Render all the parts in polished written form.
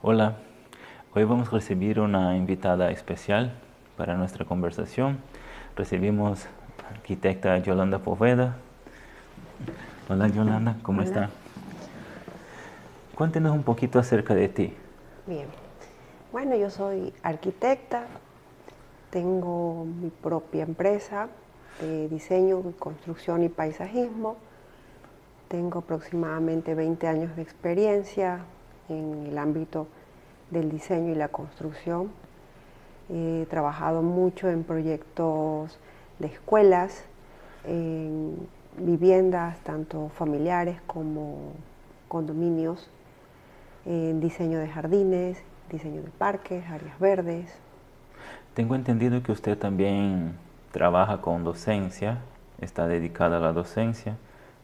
Hola, hoy vamos a recibir una invitada especial para nuestra conversación. Recibimos a la arquitecta Yolanda Poveda. Hola Yolanda, ¿cómo Hola, está? Cuéntenos un poquito acerca de ti. bien. Bueno, yo soy arquitecta, tengo mi propia empresa de diseño, construcción y paisajismo. Tengo aproximadamente 20 años de experiencia en el ámbito del diseño y la construcción. He trabajado mucho en proyectos de escuelas, en viviendas tanto familiares como condominios, en diseño de jardines, diseño de parques, áreas verdes. Tengo entendido que usted también trabaja con docencia, está dedicada a la docencia,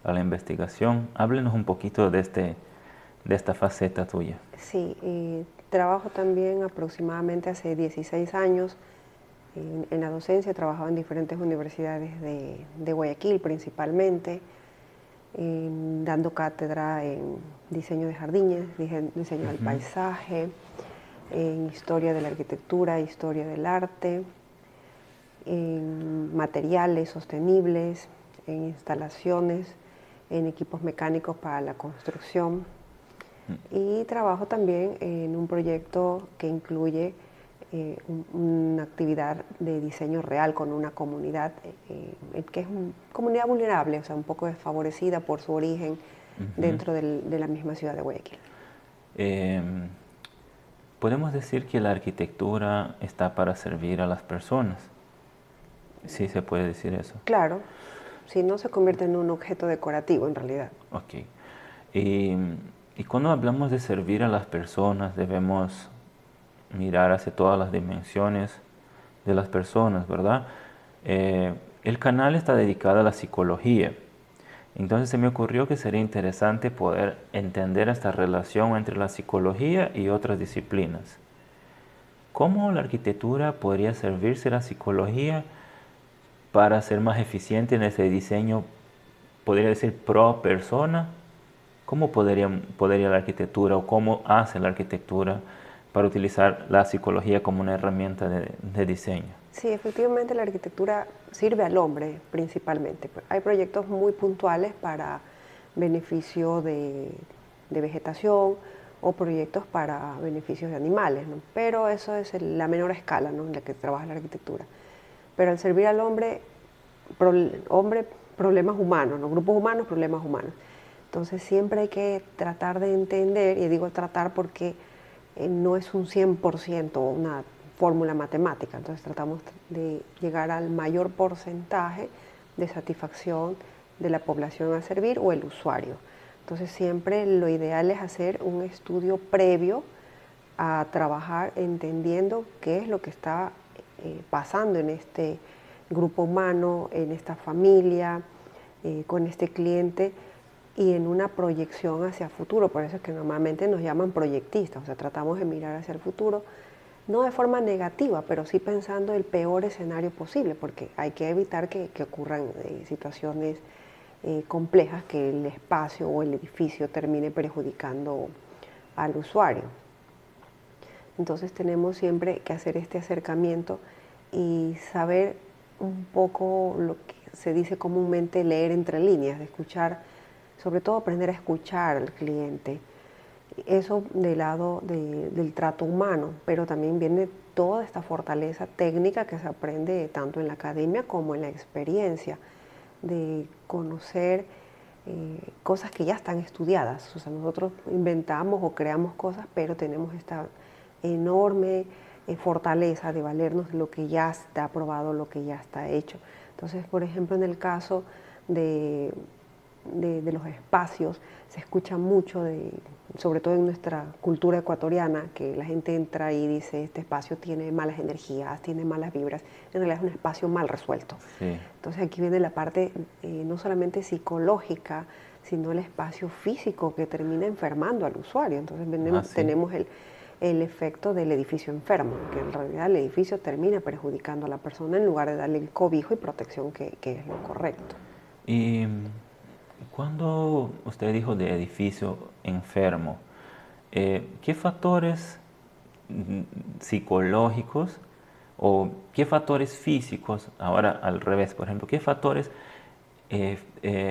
a la investigación. Háblenos un poquito de esta faceta tuya. Sí, trabajo también aproximadamente hace 16 años en la docencia. He trabajado en diferentes universidades de Guayaquil principalmente, dando cátedra en diseño de jardines, diseño del paisaje, en historia de la arquitectura, historia del arte, en materiales sostenibles, en instalaciones, en equipos mecánicos para la construcción. Y trabajo también en un proyecto que incluye una actividad de diseño real con una comunidad que es una comunidad vulnerable, o sea, un poco desfavorecida por su origen dentro de la misma ciudad de Guayaquil. Eh, Podemos decir que la arquitectura está para servir a las personas. Sí, se puede decir eso. Claro, si no se convierte en un objeto decorativo en realidad. Ok. Y, y cuando hablamos de servir a las personas, debemos mirar hacia todas las dimensiones de las personas, ¿verdad? El canal está dedicado a la psicología. Entonces se me ocurrió que sería interesante poder entender esta relación entre la psicología y otras disciplinas. ¿Cómo la arquitectura podría servirse a la psicología para ser más eficiente en ese diseño, podría decir, pro persona? ¿Cómo podría la arquitectura o cómo hace la arquitectura para utilizar la psicología como una herramienta de diseño? Sí, efectivamente la arquitectura sirve al hombre principalmente. Hay proyectos muy puntuales para beneficio de vegetación o proyectos para beneficios de animales, ¿no? Pero eso es la menor escala, ¿no?, en la que trabaja la arquitectura. Pero al servir al hombre, hombre problemas humanos, ¿no?, grupos humanos, problemas humanos. Entonces siempre hay que tratar de entender, y digo tratar porque no es un 100% una fórmula matemática, entonces tratamos de llegar al mayor porcentaje de satisfacción de la población a servir o el usuario. Entonces siempre lo ideal es hacer un estudio previo a trabajar entendiendo qué es lo que está pasando en este grupo humano, en esta familia, con este cliente, y en una proyección hacia el futuro. Por eso es que normalmente nos llaman proyectistas, o sea, tratamos de mirar hacia el futuro, no de forma negativa, pero sí pensando el peor escenario posible, porque hay que evitar que ocurran situaciones complejas, que el espacio o el edificio termine perjudicando al usuario. Entonces tenemos siempre que hacer este acercamiento y saber un poco lo que se dice comúnmente, leer entre líneas, de escuchar, sobre todo aprender a escuchar al cliente. Eso del lado del trato humano, pero también viene toda esta fortaleza técnica que se aprende tanto en la academia como en la experiencia, de conocer cosas que ya están estudiadas. O sea, nosotros inventamos o creamos cosas, pero tenemos esta enorme fortaleza de valernos de lo que ya está aprobado, lo que ya está hecho. Entonces, por ejemplo, en el caso de, de los espacios, se escucha mucho, sobre todo en nuestra cultura ecuatoriana, que la gente entra y dice, este espacio tiene malas energías, tiene malas vibras. En realidad es un espacio mal resuelto. Sí. Entonces aquí viene la parte no solamente psicológica, sino el espacio físico que termina enfermando al usuario. Entonces Ah, sí. tenemos el efecto del edificio enfermo, que en realidad el edificio termina perjudicando a la persona en lugar de darle el cobijo y protección que es lo correcto. Y cuando usted dijo de edificio enfermo, ¿qué factores psicológicos o qué factores físicos, ahora al revés, por ejemplo, qué factores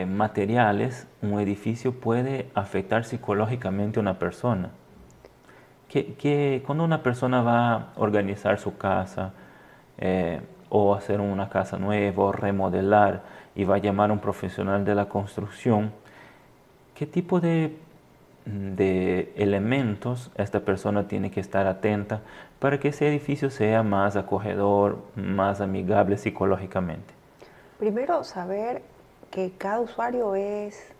materiales un edificio puede afectar psicológicamente a una persona? Cuando una persona va a organizar su casa o hacer una casa nueva o remodelar y va a llamar a un profesional de la construcción, ¿qué tipo de elementos esta persona tiene que estar atenta para que ese edificio sea más acogedor, más amigable psicológicamente? Primero, saber que cada usuario es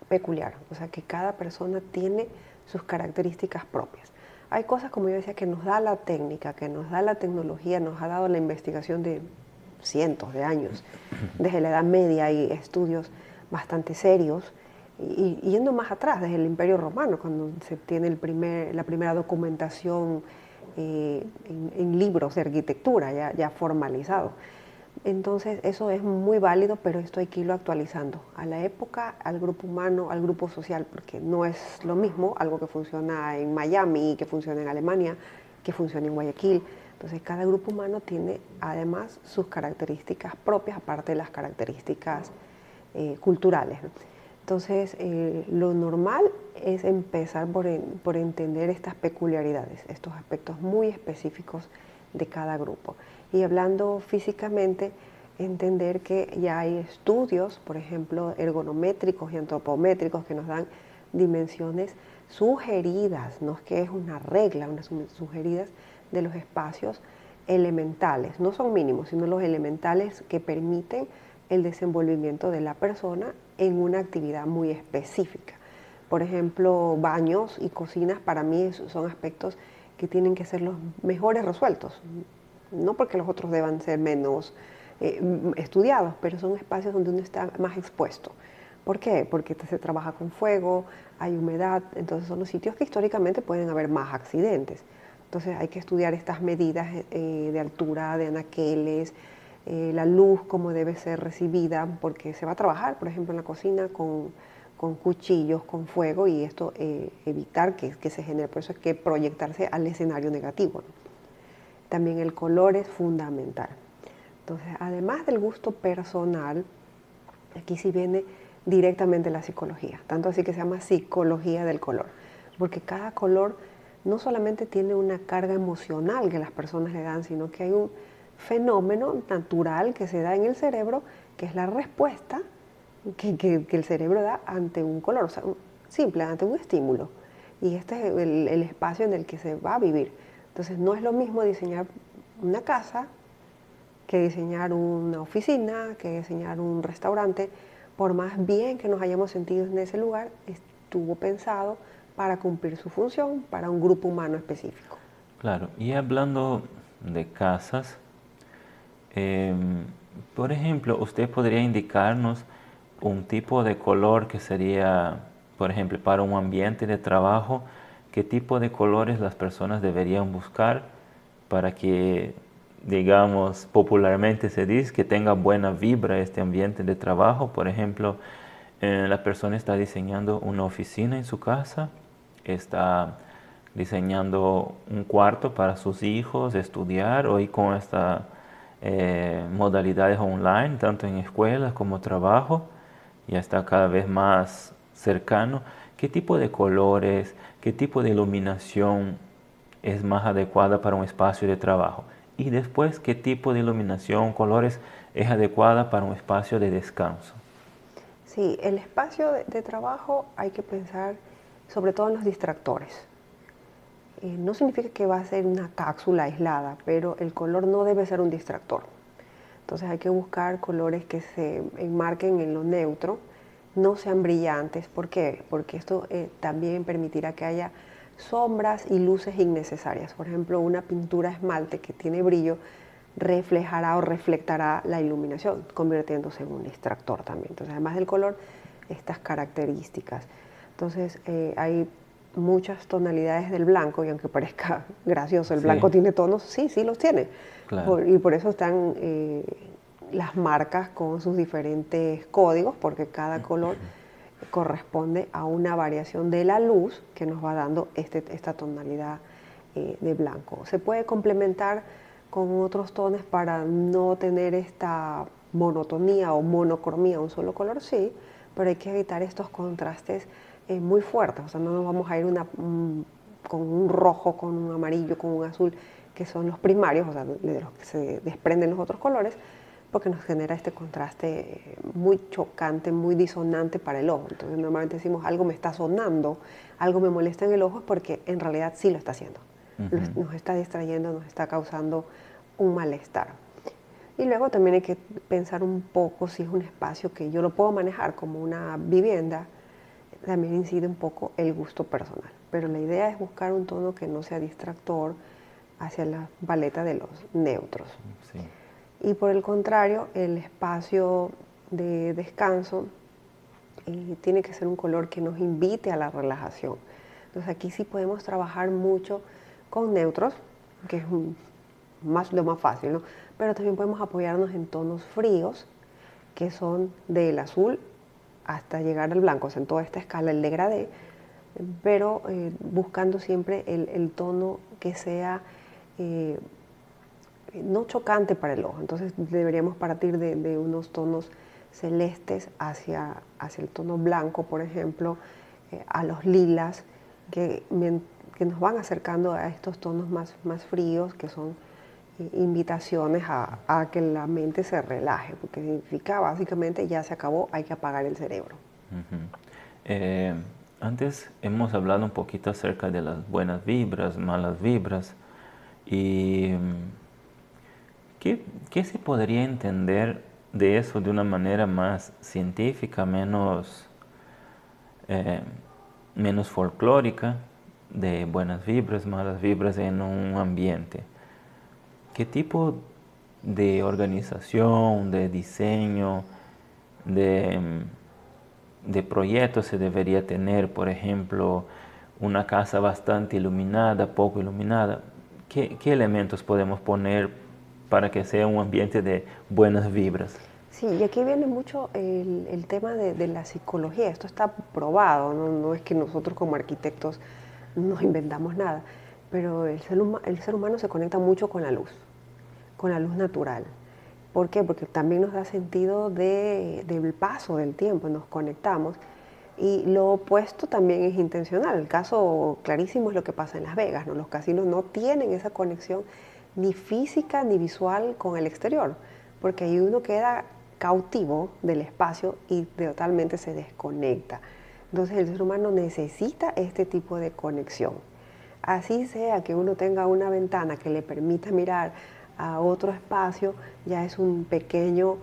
peculiar, o sea, que cada persona tiene sus características propias. Hay cosas, como yo decía, que nos da la técnica, que nos da la tecnología, nos ha dado la investigación de cientos de años. Desde la Edad Media hay estudios bastante serios, y yendo más atrás, desde el Imperio Romano, cuando se tiene la primera documentación en libros de arquitectura ya formalizado. Entonces eso es muy válido, pero esto hay que irlo actualizando a la época, al grupo humano, al grupo social, porque no es lo mismo algo que funciona en Miami, que funciona en Alemania, que funciona en Guayaquil. Entonces cada grupo humano tiene además sus características propias, aparte de las características culturales, ¿no? Entonces lo normal es empezar por entender estas peculiaridades, estos aspectos muy específicos de cada grupo. Y hablando físicamente, entender que ya hay estudios, por ejemplo, ergonométricos y antropométricos que nos dan dimensiones sugeridas, no es que es una regla, unas sugeridas de los espacios elementales, no son mínimos, sino los elementales que permiten el desenvolvimiento de la persona en una actividad muy específica. Por ejemplo, baños y cocinas para mí son aspectos que tienen que ser los mejores resueltos, no porque los otros deban ser menos estudiados, pero son espacios donde uno está más expuesto. ¿Por qué? Porque se trabaja con fuego, hay humedad, entonces son los sitios que históricamente pueden haber más accidentes. Entonces hay que estudiar estas medidas de altura, de anaqueles, la luz, cómo debe ser recibida, porque se va a trabajar, por ejemplo, en la cocina con cuchillos, con fuego, y esto evitar que se genere. Por eso es que proyectarse al escenario negativo, ¿no? También el color es fundamental. Entonces, además del gusto personal, aquí sí viene directamente la psicología, tanto así que se llama psicología del color, porque cada color no solamente tiene una carga emocional que las personas le dan, sino que hay un fenómeno natural que se da en el cerebro, que es la respuesta que el cerebro da ante un color, o sea, simple, ante un estímulo. Y este es el espacio en el que se va a vivir. Entonces, no es lo mismo diseñar una casa que diseñar una oficina, que diseñar un restaurante. Por más bien que nos hayamos sentido en ese lugar, estuvo pensado para cumplir su función para un grupo humano específico. Claro, y hablando de casas, por ejemplo, usted podría indicarnos un tipo de color que sería, por ejemplo, para un ambiente de trabajo, qué tipo de colores las personas deberían buscar para que, digamos, popularmente se dice que tenga buena vibra este ambiente de trabajo. Por ejemplo, la persona está diseñando una oficina en su casa, está diseñando un cuarto para sus hijos estudiar, hoy con estas modalidades online, tanto en escuelas como trabajo, ya está cada vez más cercano. ¿Qué tipo de colores, qué tipo de iluminación es más adecuada para un espacio de trabajo? Y después, ¿qué tipo de iluminación, colores es adecuada para un espacio de descanso? Sí, el espacio de trabajo hay que pensar sobre todo en los distractores. No significa que va a ser una cápsula aislada, pero el color no debe ser un distractor. Entonces hay que buscar colores que se enmarquen en lo neutro, no sean brillantes. ¿Por qué? Porque esto también permitirá que haya sombras y luces innecesarias. Por ejemplo, una pintura esmalte que tiene brillo reflejará o reflectará la iluminación, convirtiéndose en un distractor también. Entonces, además del color, estas características. Entonces, hay muchas tonalidades del blanco, y aunque parezca gracioso, el Sí, blanco tiene tonos, sí, sí los tiene. claro. Y por eso están las marcas con sus diferentes códigos, porque cada color corresponde a una variación de la luz que nos va dando esta tonalidad de blanco. Se puede complementar con otros tonos para no tener esta monotonía o monocromía, un solo color, sí, pero hay que evitar estos contrastes muy fuertes. O sea, no nos vamos a ir con un rojo, con un amarillo, con un azul, que son los primarios, o sea, de los que se desprenden los otros colores, porque nos genera este contraste muy chocante, muy disonante para el ojo. Entonces normalmente decimos algo me está sonando, algo me molesta en el ojo, es porque en realidad sí lo está haciendo. Nos está distrayendo, nos está causando un malestar. Y luego también hay que pensar un poco si es un espacio que yo lo puedo manejar como una vivienda, también incide un poco el gusto personal. Pero la idea es buscar un tono que no sea distractor hacia la paleta de los neutros. Sí. Y por el contrario, el espacio de descanso tiene que ser un color que nos invite a la relajación. Entonces aquí sí podemos trabajar mucho con neutros, que es lo más fácil, ¿no? Pero también podemos apoyarnos en tonos fríos, que son del azul hasta llegar al blanco, o sea, en toda esta escala, el degradé, pero buscando siempre el tono que sea no chocante para el ojo. Entonces deberíamos partir de unos tonos celestes hacia el tono blanco, por ejemplo, a los lilas, que nos van acercando a estos tonos más fríos, que son invitaciones a que la mente se relaje, porque significa básicamente ya se acabó, hay que apagar el cerebro. Antes hemos hablado un poquito acerca de las buenas vibras, malas vibras, y ¿qué se podría entender de eso de una manera más científica, menos folclórica, de buenas vibras, malas vibras en un ambiente? ¿Qué tipo de organización, de diseño, de proyectos se debería tener? Por ejemplo, una casa bastante iluminada, poco iluminada. ¿Qué elementos podemos poner para que sea un ambiente de buenas vibras? Sí, y aquí viene mucho el tema de la psicología. Esto está probado, no es que nosotros como arquitectos nos inventamos nada, pero el ser humano se conecta mucho con la luz natural. ¿Por qué? Porque también nos da sentido del paso del tiempo, nos conectamos. Y lo opuesto también es intencional. El caso clarísimo es lo que pasa en Las Vegas, ¿no? Los casinos no tienen esa conexión ni física ni visual con el exterior, porque ahí uno queda cautivo del espacio y totalmente se desconecta. Entonces el ser humano necesita este tipo de conexión. Así sea que uno tenga una ventana que le permita mirar a otro espacio, ya es un pequeño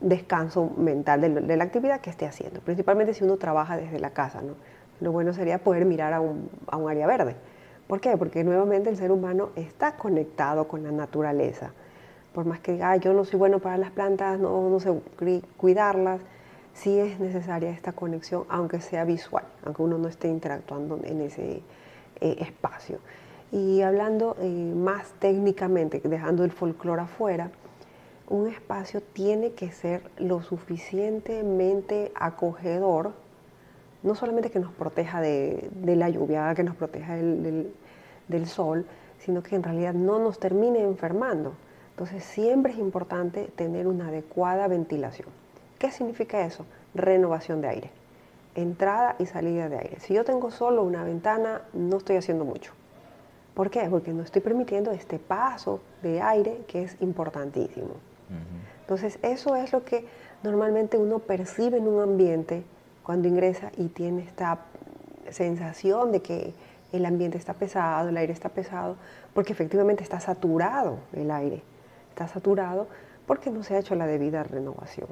descanso mental de la actividad que esté haciendo, principalmente si uno trabaja desde la casa, ¿no? Lo bueno sería poder mirar a un área verde. ¿Por qué? Porque nuevamente el ser humano está conectado con la naturaleza. Por más que diga, yo no soy bueno para las plantas, no sé cuidarlas, sí es necesaria esta conexión, aunque sea visual, aunque uno no esté interactuando en ese espacio. Y hablando más técnicamente, dejando el folclore afuera, un espacio tiene que ser lo suficientemente acogedor, no solamente que nos proteja de la lluvia, que nos proteja del sol, sino que en realidad no nos termine enfermando. Entonces siempre es importante tener una adecuada ventilación. ¿Qué significa eso? Renovación de aire, entrada y salida de aire. Si yo tengo solo una ventana, no estoy haciendo mucho. ¿Por qué? Porque no estoy permitiendo este paso de aire que es importantísimo. Entonces, eso es lo que normalmente uno percibe en un ambiente cuando ingresa y tiene esta sensación de que el ambiente está pesado, el aire está pesado, porque efectivamente está saturado el aire. Está saturado porque no se ha hecho la debida renovación.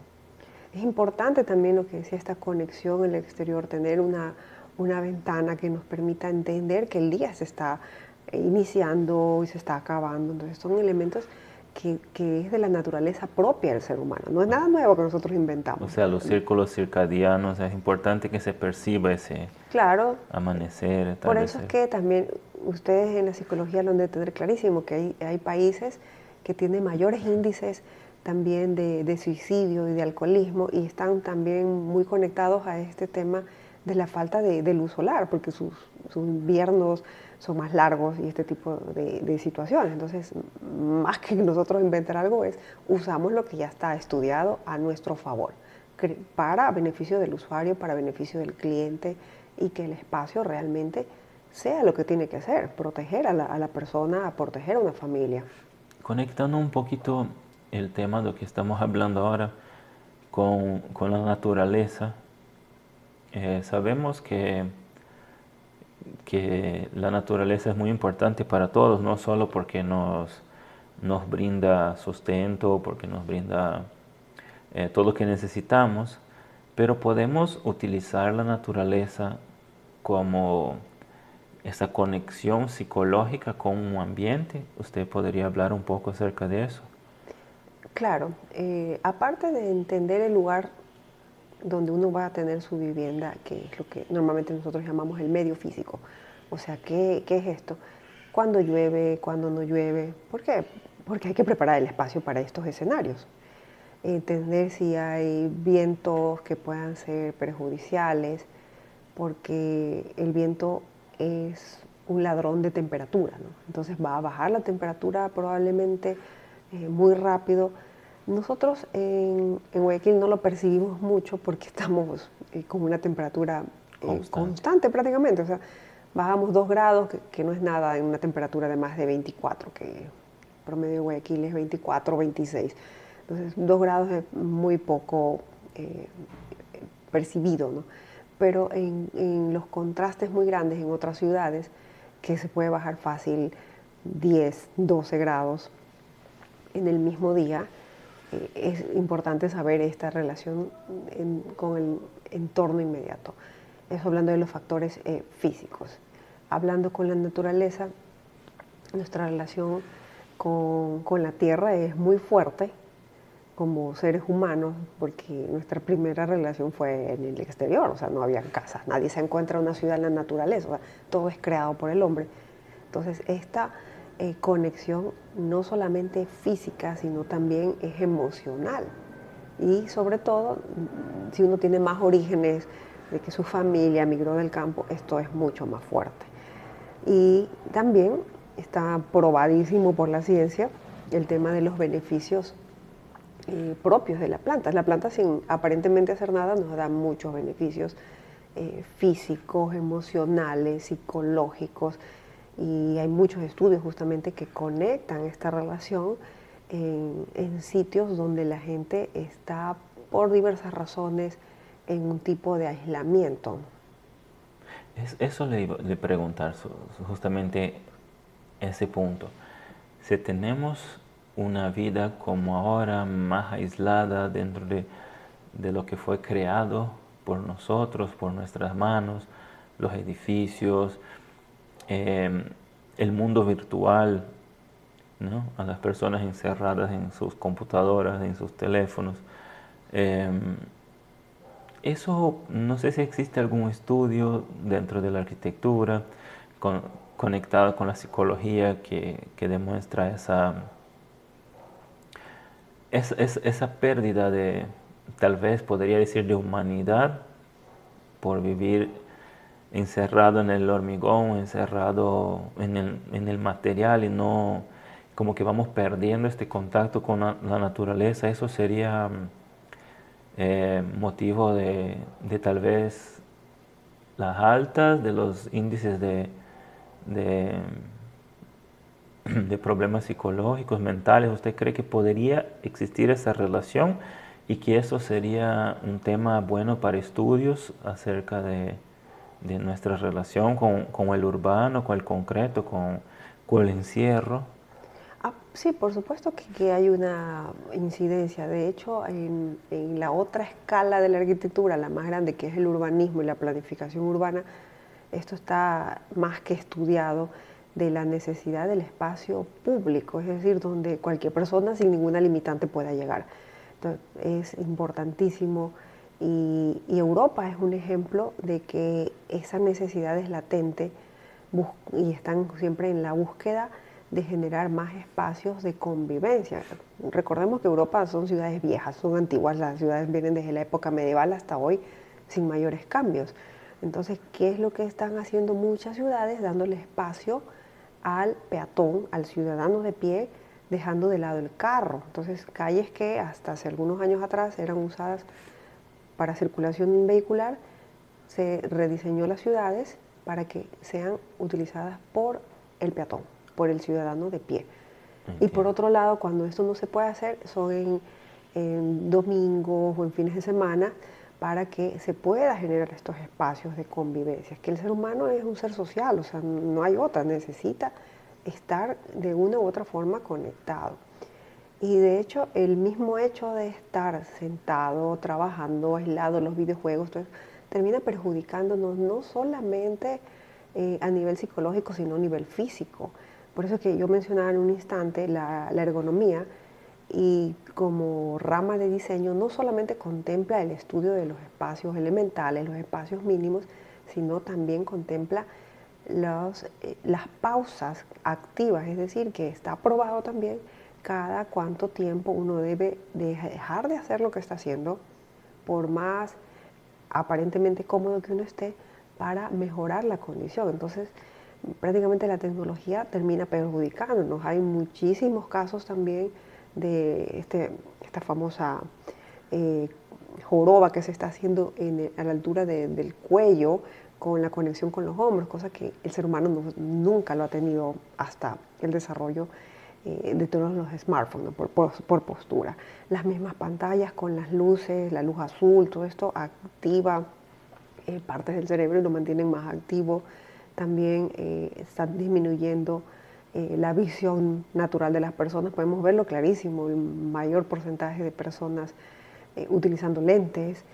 Es importante también lo que decía esta conexión en el exterior, tener una ventana que nos permita entender que el día se está iniciando y se está acabando. Entonces son elementos que es de la naturaleza propia del ser humano. No es nada nuevo que nosotros inventamos. O sea, los círculos circadianos, es importante que se perciba ese claro, amanecer, por eso es que también ustedes en la psicología lo han de tener clarísimo, que hay países que tienen mayores índices también de suicidio y de alcoholismo, y están también muy conectados a este tema de la falta de luz solar, porque sus inviernos son más largos y este tipo de situaciones. Entonces, más que nosotros inventar algo, usamos lo que ya está estudiado a nuestro favor, para beneficio del usuario, para beneficio del cliente, y que el espacio realmente sea lo que tiene que ser, proteger a la persona, proteger a una familia. Conectando un poquito el tema de lo que estamos hablando ahora con la naturaleza, sabemos que la naturaleza es muy importante para todos, no solo porque nos brinda sustento, porque nos brinda todo lo que necesitamos, pero podemos utilizar la naturaleza como esa conexión psicológica con un ambiente. ¿Usted podría hablar un poco acerca de eso? Claro, aparte de entender el lugar donde uno va a tener su vivienda, que es lo que normalmente nosotros llamamos el medio físico. O sea, ¿qué es esto? ¿Cuándo llueve? ¿Cuándo no llueve? ¿Por qué? Porque hay que preparar el espacio para estos escenarios. Entender si hay vientos que puedan ser perjudiciales, porque el viento es un ladrón de temperatura, ¿no? Entonces va a bajar la temperatura probablemente muy rápido. Nosotros en Guayaquil no lo percibimos mucho porque estamos con una temperatura Constante. constante prácticamente. O sea, bajamos 2 grados, que no es nada en una temperatura de más de 24, que el promedio de Guayaquil es 24, 26. Entonces, 2 grados es muy poco percibido, ¿no? Pero en los contrastes muy grandes en otras ciudades, que se puede bajar fácil 10, 12 grados en el mismo día, es importante saber esta relación con el entorno inmediato. Eso hablando de los factores físicos. Hablando con la naturaleza, nuestra relación con la tierra es muy fuerte como seres humanos, porque nuestra primera relación fue en el exterior, o sea, no había casas, nadie se encuentra en una ciudad en la naturaleza, o sea, todo es creado por el hombre. Entonces, esta conexión no solamente física, sino también es emocional. Y sobre todo, si uno tiene más orígenes de que su familia migró del campo, esto es mucho más fuerte. Y también está probadísimo por la ciencia el tema de los beneficios propios de la planta. La planta, sin aparentemente hacer nada, nos da muchos beneficios físicos, emocionales, psicológicos, y hay muchos estudios justamente que conectan esta relación en sitios donde la gente está por diversas razones en un tipo de aislamiento. Eso le iba a preguntar, justamente ese punto. Si tenemos una vida como ahora más aislada dentro de lo que fue creado por nosotros, por nuestras manos, los edificios, eh, el mundo virtual, ¿no? A las personas encerradas en sus computadoras, en sus teléfonos. Eh, Eso, no sé si existe algún estudio dentro de la arquitectura con- conectado con la psicología que demuestra esa pérdida de, tal vez podría decir, de humanidad por vivir encerrado en el hormigón, encerrado en el material y no, como que vamos perdiendo este contacto con la naturaleza. Eso sería motivo de tal vez las altas, de los índices de, de problemas psicológicos, mentales. ¿Usted cree que podría existir esa relación y que eso sería un tema bueno para estudios acerca de nuestra relación con el urbano, con el concreto, con el encierro? Ah, sí, por supuesto que hay una incidencia. De hecho, en la otra escala de la arquitectura, la más grande, que es el urbanismo y la planificación urbana, esto está más que estudiado, de la necesidad del espacio público, es decir, donde cualquier persona sin ninguna limitante pueda llegar. Entonces, es importantísimo, y Europa es un ejemplo de que esa necesidad es latente, y están siempre en la búsqueda de generar más espacios de convivencia. Recordemos que Europa son ciudades viejas, son antiguas, las ciudades vienen desde la época medieval hasta hoy sin mayores cambios. Entonces, ¿qué es lo que están haciendo muchas ciudades? Dándole espacio al peatón, al ciudadano de pie, dejando de lado el carro. Entonces, calles que hasta hace algunos años atrás eran usadas para circulación vehicular, se rediseñó las ciudades para que sean utilizadas por el peatón, por el ciudadano de pie. Y por Entiendo. otro lado, cuando esto no se puede hacer, son en domingos o en fines de semana, para que se pueda generar estos espacios de convivencia. Es que el ser humano es un ser social, o sea, no hay otra, necesita estar de una u otra forma conectado. Y de hecho, el mismo hecho de estar sentado, trabajando, aislado, los videojuegos, todo eso, termina perjudicándonos no solamente a nivel psicológico, sino a nivel físico. Por eso que yo mencionaba en un instante la ergonomía, y como rama de diseño no solamente contempla el estudio de los espacios elementales, los espacios mínimos, sino también contempla las pausas activas, es decir, que está probado también cada cuánto tiempo uno debe dejar de hacer lo que está haciendo, por más aparentemente cómodo que uno esté, para mejorar la condición. Entonces, prácticamente la tecnología termina perjudicándonos. Hay muchísimos casos también de esta famosa eh, joroba que se está haciendo a la altura del cuello, con la conexión con los hombros, cosa que el ser humano nunca lo ha tenido hasta el desarrollo de todos los smartphones, ¿no? por postura. Las mismas pantallas con las luces, la luz azul, todo esto activa partes del cerebro y lo mantienen más activo. También están disminuyendo la visión natural de las personas. Podemos verlo clarísimo, el mayor porcentaje de personas utilizando lentes,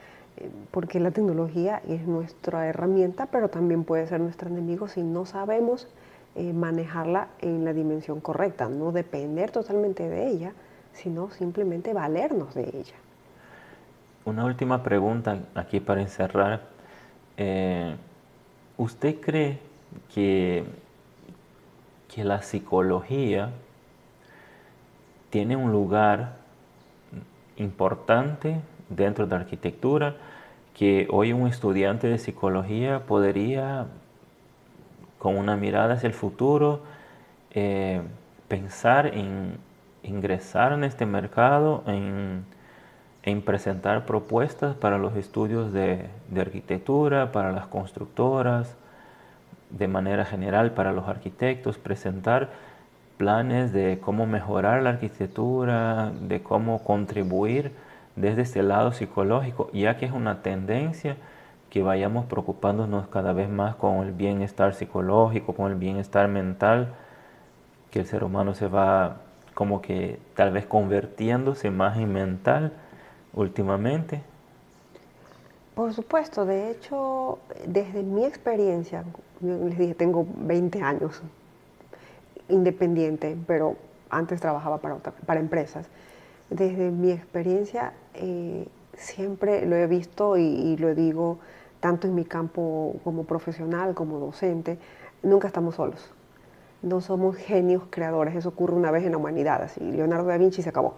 porque la tecnología es nuestra herramienta, pero también puede ser nuestro enemigo si no sabemos manejarla en la dimensión correcta, no depender totalmente de ella, sino simplemente valernos de ella. Una última pregunta aquí para encerrar. Eh, ¿Usted cree que, que la psicología tiene un lugar importante dentro de la arquitectura, que hoy un estudiante de psicología podría, con una mirada hacia el futuro, eh, pensar en ingresar en este mercado, en presentar propuestas para los estudios de arquitectura, para las constructoras, de manera general para los arquitectos, presentar planes de cómo mejorar la arquitectura, de cómo contribuir desde este lado psicológico, ya que es una tendencia que vayamos preocupándonos cada vez más con el bienestar psicológico, con el bienestar mental, que el ser humano se va como que tal vez convirtiéndose más en mental últimamente. Por supuesto, de hecho, desde mi experiencia, yo les dije, tengo 20 años independiente, pero antes trabajaba para empresas. Desde mi experiencia, siempre lo he visto y lo digo tanto en mi campo como profesional, como docente, nunca estamos solos. No somos genios creadores, eso ocurre una vez en la humanidad, así Leonardo da Vinci se acabó.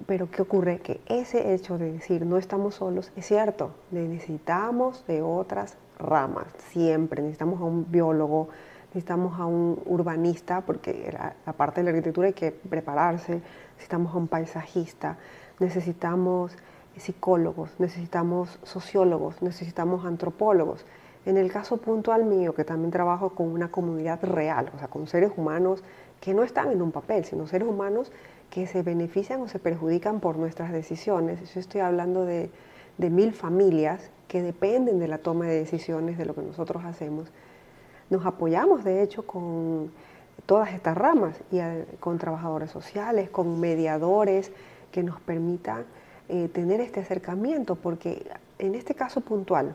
Pero ¿qué ocurre? Que ese hecho de decir no estamos solos es cierto, necesitamos de otras ramas, siempre necesitamos a un biólogo, necesitamos a un urbanista, porque la parte de la arquitectura hay que prepararse, necesitamos a un paisajista, necesitamos psicólogos, necesitamos sociólogos, necesitamos antropólogos. En el caso puntual mío, que también trabajo con una comunidad real, o sea, con seres humanos que no están en un papel, sino seres humanos que se benefician o se perjudican por nuestras decisiones. Yo estoy hablando de 1000 familias que dependen de la toma de decisiones de lo que nosotros hacemos. Nos apoyamos, de hecho, con todas estas ramas, y con trabajadores sociales, con mediadores que nos permitan tener este acercamiento, porque en este caso puntual,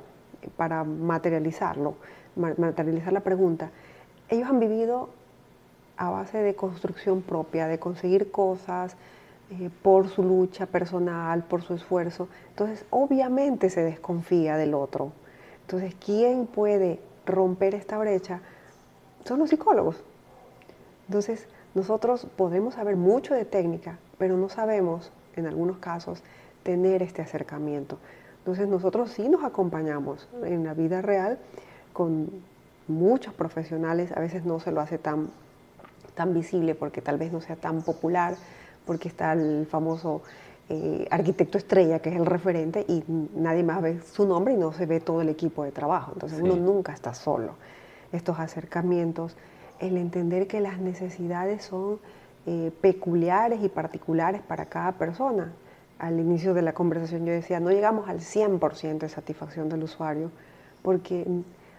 para materializarlo, materializar la pregunta, ellos han vivido a base de construcción propia, de conseguir cosas por su lucha personal, por su esfuerzo. Entonces, obviamente se desconfía del otro. Entonces, ¿quién puede romper esta brecha? Son los psicólogos. Entonces, Nosotros podemos saber mucho de técnica, pero no sabemos, en algunos casos, tener este acercamiento. Entonces nosotros sí nos acompañamos en la vida real con muchos profesionales, a veces no se lo hace tan visible porque tal vez no sea tan popular, porque está el famoso arquitecto estrella, que es el referente, y nadie más ve su nombre y no se ve todo el equipo de trabajo. Entonces uno nunca está solo. Estos acercamientos, el entender que las necesidades son peculiares y particulares para cada persona. Al inicio de la conversación yo decía, no llegamos al 100% de satisfacción del usuario, porque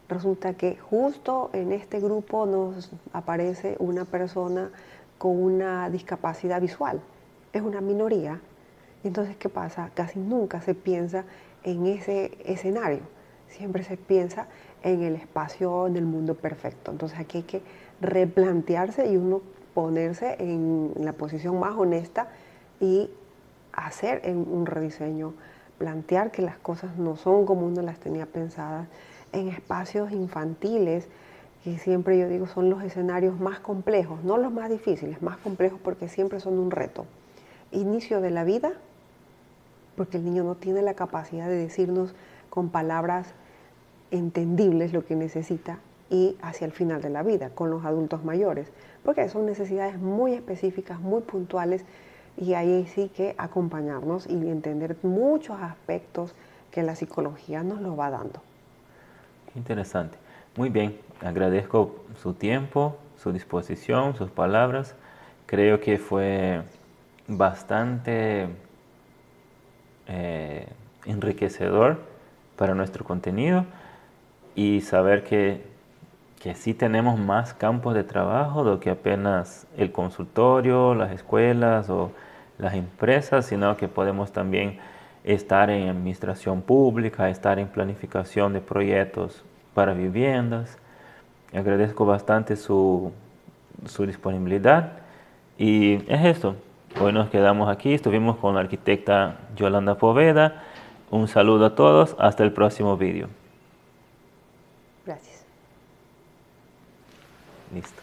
resulta que justo en este grupo nos aparece una persona con una discapacidad visual. Es una minoría. Entonces, ¿qué pasa? Casi nunca se piensa en ese escenario. Siempre se piensa en el espacio del mundo perfecto. Entonces, aquí hay que replantearse y uno ponerse en la posición más honesta y hacer un rediseño, plantear que las cosas no son como uno las tenía pensadas, en espacios infantiles, que siempre yo digo son los escenarios más complejos, no los más difíciles, más complejos porque siempre son un reto. Inicio de la vida, porque el niño no tiene la capacidad de decirnos con palabras entendibles lo que necesita, y hacia el final de la vida, con los adultos mayores, porque son necesidades muy específicas, muy puntuales, y ahí sí que acompañarnos y entender muchos aspectos que la psicología nos lo va dando. Interesante. Muy bien, agradezco su tiempo, su disposición, sus palabras. Creo que fue bastante enriquecedor para nuestro contenido y saber que sí tenemos más campos de trabajo do que apenas el consultorio, las escuelas o las empresas, sino que podemos también estar en administración pública, estar en planificación de proyectos para viviendas. Agradezco bastante su disponibilidad y es esto. Hoy nos quedamos aquí, estuvimos con la arquitecta Yolanda Poveda. Un saludo a todos, hasta el próximo vídeo. Gracias. Listo.